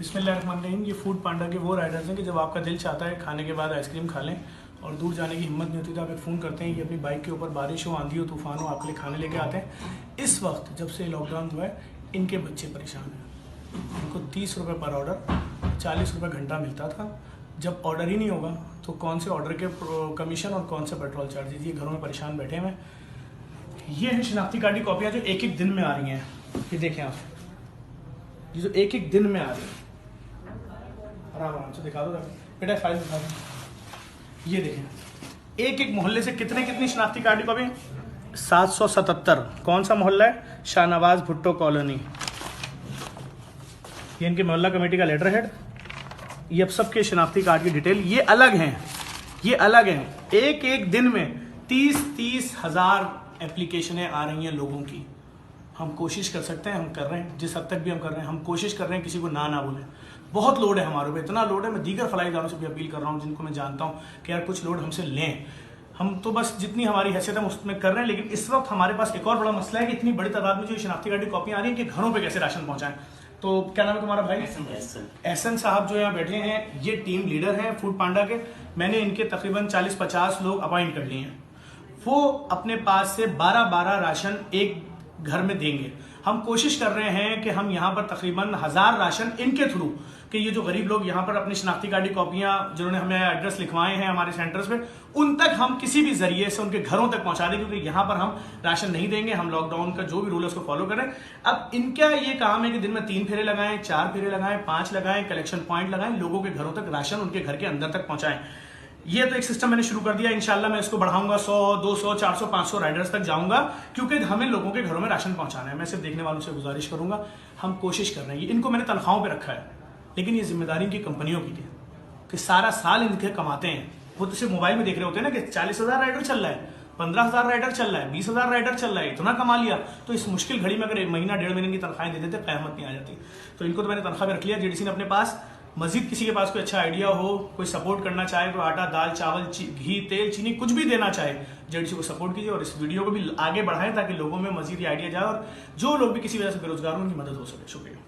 बिस्मिल्लाहिर्रहमानिर्रहीम। ये फूड पांडा के वो राइडर्स हैं कि जब आपका दिल चाहता है खाने के बाद आइसक्रीम खा लें और दूर जाने की हिम्मत नहीं होती तो आप एक फ़ोन करते हैं कि अपनी बाइक के ऊपर बारिश हो, आंधी हो, तूफान हो, आपके लिए खाने लेके आते हैं। इस वक्त जब से लॉकडाउन हुआ है इनके बच्चे परेशान हैं। इनको 30 रुपये पर ऑर्डर 40 रुपये घंटा मिलता था। जब ऑर्डर ही नहीं होगा तो कौन से ऑर्डर के कमीशन और कौन से पेट्रोल चार्जेज, ये घरों में परेशान बैठे हुए हैं। ये है शिनाख्ती कार्ड की कॉपियाँ जो एक एक दिन में आ रही हैं। ये देखें आप, ये जो एक एक दिन में आ रही है, आराम से दिखा दो बेटा, फाइल दिखा दो। ये देखें एक एक मोहल्ले से कितनी शिनाख्ती कार्ड की कॉपी। 777। कौन सा मोहल्ला है? शाहनवाज भुट्टो कॉलोनी। ये इनके मोहल्ला कमेटी का लेटर हेड। ये अब सबके शिनाख्ती कार्ड की डिटेल ये अलग हैं, ये अलग हैं। एक एक दिन में 30 हज़ार एप्लीकेशनें आ रही हैं लोगों की। हम कोशिश कर सकते हैं, हम कर रहे हैं, जिस हद तक भी हम कर रहे हैं हम कोशिश कर रहे हैं किसी को ना बोलें। बहुत लोड है हमारे पे, इतना लोड है, मैं दीगर फलाई इदारों से भी अपील कर रहा हूँ जिनको मैं जानता हूँ कि यार कुछ लोड हमसे लें। हम तो बस जितनी हमारी हैसियत है उसमें कर रहे हैं, लेकिन इस वक्त हमारे पास एक और बड़ा मसला है कि इतनी बड़ी तादाद में जो शिनाख्ती कार्ड की कॉपियाँ आ रही हैं कि घरों पर कैसे राशन पहुँचाएं। तो क्या नाम है तुम्हारा भाई? एहसन साहब जो यहाँ बैठे हैं ये टीम लीडर हैं फूड पांडा के। मैंने इनके तकरीबन 40-50 लोग अपॉइंट कर लिए हैं। वो अपने पास से 12 राशन एक घर में देंगे। हम कोशिश कर रहे हैं कि हम यहाँ पर तकरीबन 1000 राशन इनके थ्रू, कि ये जो गरीब लोग यहाँ पर अपनी शिनाख्ती कार्ड की कॉपियाँ जिन्होंने हमें एड्रेस लिखवाए हैं हमारे सेंटर्स पे, उन तक हम किसी भी जरिए से उनके घरों तक पहुँचा दें, क्योंकि यहाँ पर हम राशन नहीं देंगे। हम लॉकडाउन का जो भी रूल है उसको फॉलो करें। अब इनका ये काम है कि दिन में 3 फेरे लगाएं, 4 फेरे लगाएं, 5 लगाएं, कलेक्शन पॉइंट लगाएं, लोगों के घरों तक राशन उनके घर के अंदर तक पहुँचाएं। ये तो एक सिस्टम मैंने शुरू कर दिया। इंशाल्लाह मैं इसको बढ़ाऊंगा, 100, 200, 400, 500 राइडर्स तक जाऊंगा, क्योंकि हमें लोगों के घरों में राशन पहुंचाना है। मैं सिर्फ देखने वालों से गुजारिश करूंगा, हम कोशिश कर रहे हैं। इनको मैंने तनख्वाहों पे रखा है, लेकिन ये जिम्मेदारी इनकी कंपनियों की है कि सारा साल इनके कमाते हैं। वो तो सिर्फ मोबाइल में देख रहे होते हैं ना कि 40,000 राइडर चल रहा है, 15,000 राइडर चल रहा है, 20,000 राइडर चल रहा है, इतना कमा लिया। तो इस मुश्किल घड़ी में अगर 1 महीना 1.5 महीने की तनख्वाहें दे देते क़यामत नहीं आ जाती। तो इनको तो मैंने तनख्वाह में रख लिया। जेडीसी ने अपने पास मजीद किसी के पास कोई अच्छा आइडिया हो, कोई सपोर्ट करना चाहे, कोई आटा, दाल, चावल, घी, तेल, चीनी कुछ भी देना चाहे, जेडीसी को सपोर्ट कीजिए और इस वीडियो को भी आगे बढ़ाएं ताकि लोगों में मजीद आइडिया जाए और जो लोग भी किसी वजह से बेरोजगार हों उनकी मदद हो सके। शुक्रिया।